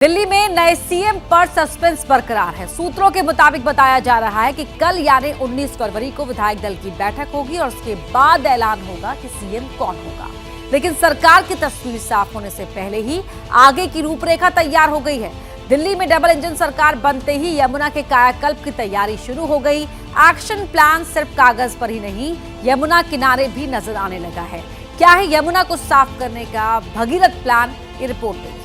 दिल्ली में नए सीएम पर सस्पेंस बरकरार है। सूत्रों के मुताबिक बताया जा रहा है कि कल यानी 19 फरवरी को विधायक दल की बैठक होगी और उसके बाद ऐलान होगा कि सीएम कौन होगा। लेकिन सरकार की तस्वीर साफ होने से पहले ही आगे की रूपरेखा तैयार हो गई है। दिल्ली में डबल इंजन सरकार बनते ही यमुना के कायाकल्प की तैयारी शुरू हो गई। एक्शन प्लान सिर्फ कागज पर ही नहीं, यमुना किनारे भी नजर आने लगा है। क्या है यमुना को साफ करने का भगीरथ प्लान, ये रिपोर्ट देखिए।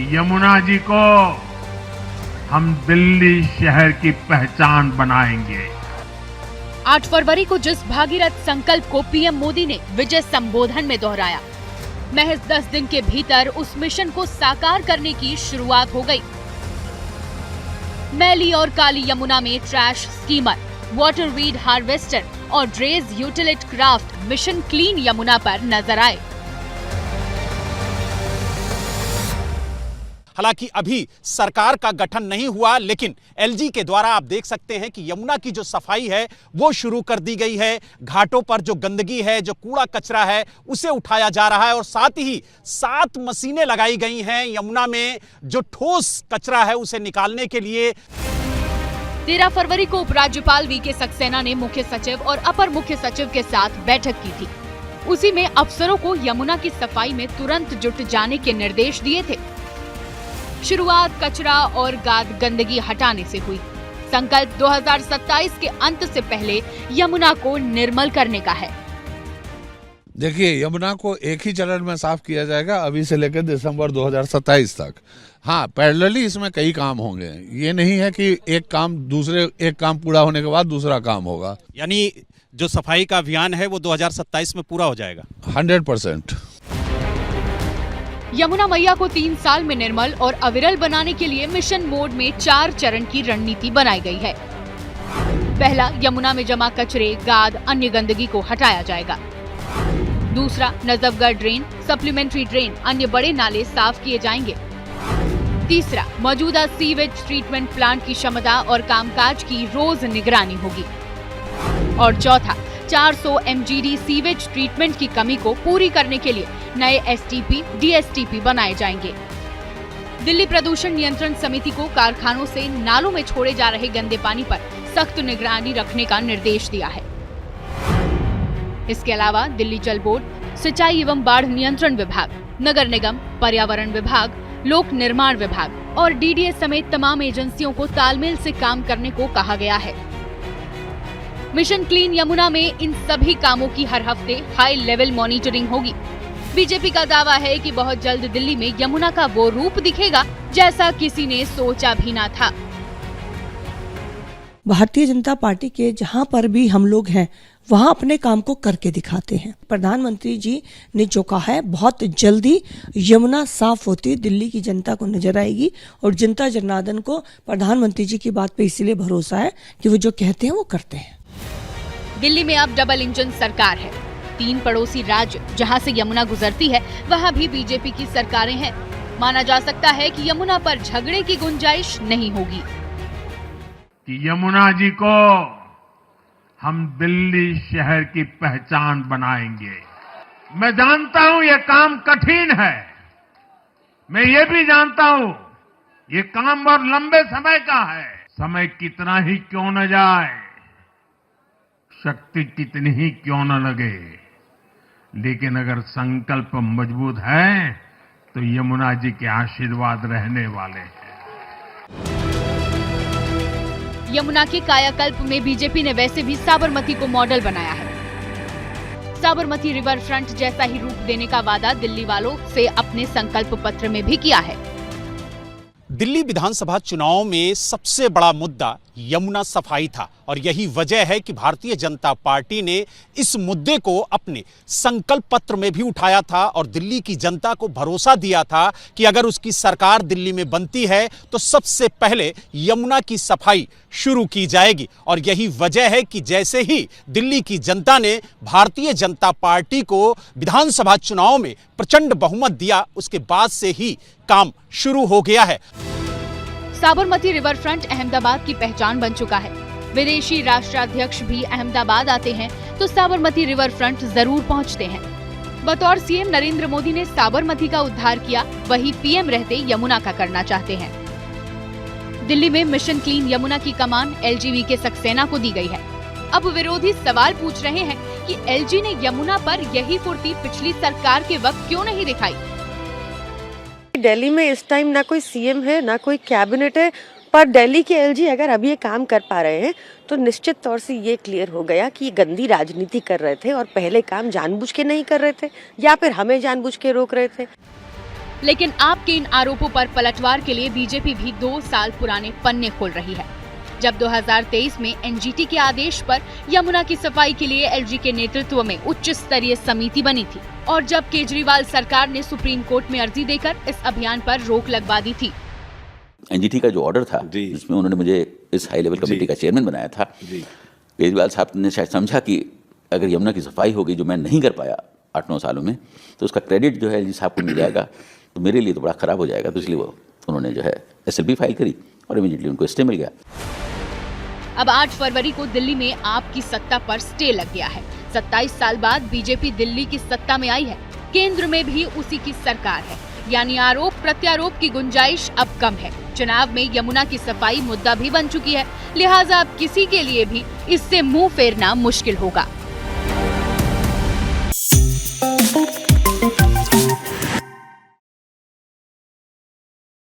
यमुना जी को हम दिल्ली शहर की पहचान बनाएंगे। 8 फरवरी को जिस भागीरथ संकल्प को पीएम मोदी ने विजय संबोधन में दोहराया, महज 10 दिन के भीतर उस मिशन को साकार करने की शुरुआत हो गई। मैली और काली यमुना में trash steamer, water weed harvester और dredge utility craft mission clean Yamuna पर नजर आए। हालांकि अभी सरकार का गठन नहीं हुआ, लेकिन एलजी के द्वारा आप देख सकते हैं कि यमुना की जो सफाई है वो शुरू कर दी गई है। घाटों पर जो गंदगी है, जो कूड़ा कचरा है, उसे उठाया जा रहा है और साथ ही 7 मशीनें लगाई गई हैं यमुना में जो ठोस कचरा है उसे निकालने के लिए। 13 फरवरी को उपराज्यपाल वीके सक्सेना ने मुख्य सचिव और अपर मुख्य सचिव के साथ बैठक की थी। उसी में अफसरों को यमुना की सफाई में तुरंत जुट जाने के निर्देश दिए थे। शुरुआत कचरा और गाद गंदगी हटाने से हुई। संकल्प 2027 के अंत से पहले यमुना को निर्मल करने का है। देखिए, यमुना को एक ही चरण में साफ किया जाएगा अभी से लेकर दिसंबर 2027 तक। हाँ, पैरेलली इसमें कई काम होंगे। ये नहीं है कि एक काम पूरा होने के बाद दूसरा काम होगा। यानी जो सफाई का अभियान है वो 2027 में पूरा हो जाएगा 100%। यमुना मैया को 3 साल में निर्मल और अविरल बनाने के लिए मिशन मोड में 4 चरण की रणनीति बनाई गई है। पहला, यमुना में जमा कचरे, गाद, अन्य गंदगी को हटाया जाएगा। दूसरा, नजफगढ़ ड्रेन, सप्लीमेंट्री ड्रेन, अन्य बड़े नाले साफ किए जाएंगे। तीसरा, मौजूदा सीवेज ट्रीटमेंट प्लांट की क्षमता और कामकाज की रोज निगरानी होगी। और चौथा, 400 MGD सीवेज ट्रीटमेंट की कमी को पूरी करने के लिए नए STP, DSTP बनाए जाएंगे। दिल्ली प्रदूषण नियंत्रण समिति को कारखानों से नालों में छोड़े जा रहे गंदे पानी पर सख्त निगरानी रखने का निर्देश दिया है। इसके अलावा दिल्ली जल बोर्ड, सिंचाई एवं बाढ़ नियंत्रण विभाग, नगर निगम, पर्यावरण विभाग, लोक निर्माण विभाग और DDA समेत तमाम एजेंसियों को तालमेल से काम करने को कहा गया है। मिशन क्लीन यमुना में इन सभी कामों की हर हफ्ते हाई लेवल मॉनिटरिंग होगी। बीजेपी का दावा है कि बहुत जल्द दिल्ली में यमुना का वो रूप दिखेगा जैसा किसी ने सोचा भी ना था। भारतीय जनता पार्टी के जहां पर भी हम लोग हैं वहां अपने काम को करके दिखाते हैं। प्रधानमंत्री जी ने जो कहा है, बहुत जल्दी यमुना साफ होती दिल्ली की जनता को नजर आएगी और जनता जनार्दन को प्रधानमंत्री जी की बात पे इसलिए भरोसा है कि वो जो कहते हैं वो करते हैं। दिल्ली में अब डबल इंजन सरकार है। 3 पड़ोसी राज्य जहां से यमुना गुजरती है वहां भी बीजेपी की सरकारें हैं। माना जा सकता है कि यमुना पर झगड़े की गुंजाइश नहीं होगी। कि यमुना जी को हम दिल्ली शहर की पहचान बनाएंगे। मैं जानता हूं ये काम कठिन है, मैं ये भी जानता हूं ये काम बहुत लंबे समय का है। समय कितना ही क्यों न जाए, शक्ति कितनी ही क्यों न लगे, लेकिन अगर संकल्प मजबूत है तो यमुना जी के आशीर्वाद रहने वाले हैं। यमुना के कायाकल्प में बीजेपी ने वैसे भी साबरमती को मॉडल बनाया है। साबरमती रिवर फ्रंट जैसा ही रूप देने का वादा दिल्ली वालों से अपने संकल्प पत्र में भी किया है। दिल्ली विधानसभा चुनाव में सबसे बड़ा मुद्दा यमुना सफाई था और यही वजह है कि भारतीय जनता पार्टी ने इस मुद्दे को अपने संकल्प पत्र में भी उठाया था और दिल्ली की जनता को भरोसा दिया था कि अगर उसकी सरकार दिल्ली में बनती है तो सबसे पहले यमुना की सफाई शुरू की जाएगी। और यही वजह है कि जैसे ही दिल्ली की जनता ने भारतीय जनता पार्टी को विधानसभा चुनाव में प्रचंड बहुमत दिया, उसके बाद से ही काम शुरू हो गया है। साबरमती रिवर फ्रंट अहमदाबाद की पहचान बन चुका है। विदेशी राष्ट्राध्यक्ष भी अहमदाबाद आते हैं तो साबरमती रिवर फ्रंट जरूर पहुंचते हैं। बतौर सीएम नरेंद्र मोदी ने साबरमती का उद्धार किया, वही पीएम रहते यमुना का करना चाहते हैं। दिल्ली में मिशन क्लीन यमुना की कमान एलजी के सक्सेना को दी गई है। अब विरोधी सवाल पूछ रहे हैं कि एलजी ने यमुना पर यही फुर्ती पिछली सरकार के वक्त क्यों नहीं दिखाई। दिल्ली में इस टाइम ना कोई सीएम है ना कोई कैबिनेट है, पर दिल्ली के एलजी अगर अभी ये काम कर पा रहे हैं तो निश्चित तौर से ये क्लियर हो गया कि ये गंदी राजनीति कर रहे थे और पहले काम जानबूझ के नहीं कर रहे थे या फिर हमें जानबूझ के रोक रहे थे। लेकिन आपके इन आरोपों पर पलटवार के लिए बीजेपी भी 2 साल पुराने पन्ने खोल रही है। जब 2023 में एनजीटी के आदेश पर यमुना की सफाई के लिए एलजी के नेतृत्व में उच्च स्तरीय समिति बनी थी और जब केजरीवाल सरकार ने सुप्रीम कोर्ट में अर्जी देकर इस अभियान पर रोक लगवा दी थी। एनजीटी का जो ऑर्डर था जिसमें उन्होंने मुझे इस हाई लेवल कमेटी का चेयरमैन बनाया था, केजरीवाल साहब ने शायद समझा कि अगर यमुना की सफाई होगी जो मैं नहीं कर पाया 8-9 सालों में, तो उसका क्रेडिट जो है एलजी साहब को मिल जाएगा, तो मेरे लिए तो बड़ा खराब हो जाएगा। तो इसलिए उन्होंने जो है एसएलपी फाइल करी और इमीडिएटली उनको स्टे मिल गया। अब 8 फरवरी को दिल्ली में आपकी सत्ता पर स्टे लग गया है। 27 साल बाद बीजेपी दिल्ली की सत्ता में आई है, केंद्र में भी उसी की सरकार है, यानी आरोप प्रत्यारोप की गुंजाइश अब कम है। चुनाव में यमुना की सफाई मुद्दा भी बन चुकी है, लिहाजा अब किसी के लिए भी इससे मुंह फेरना मुश्किल होगा।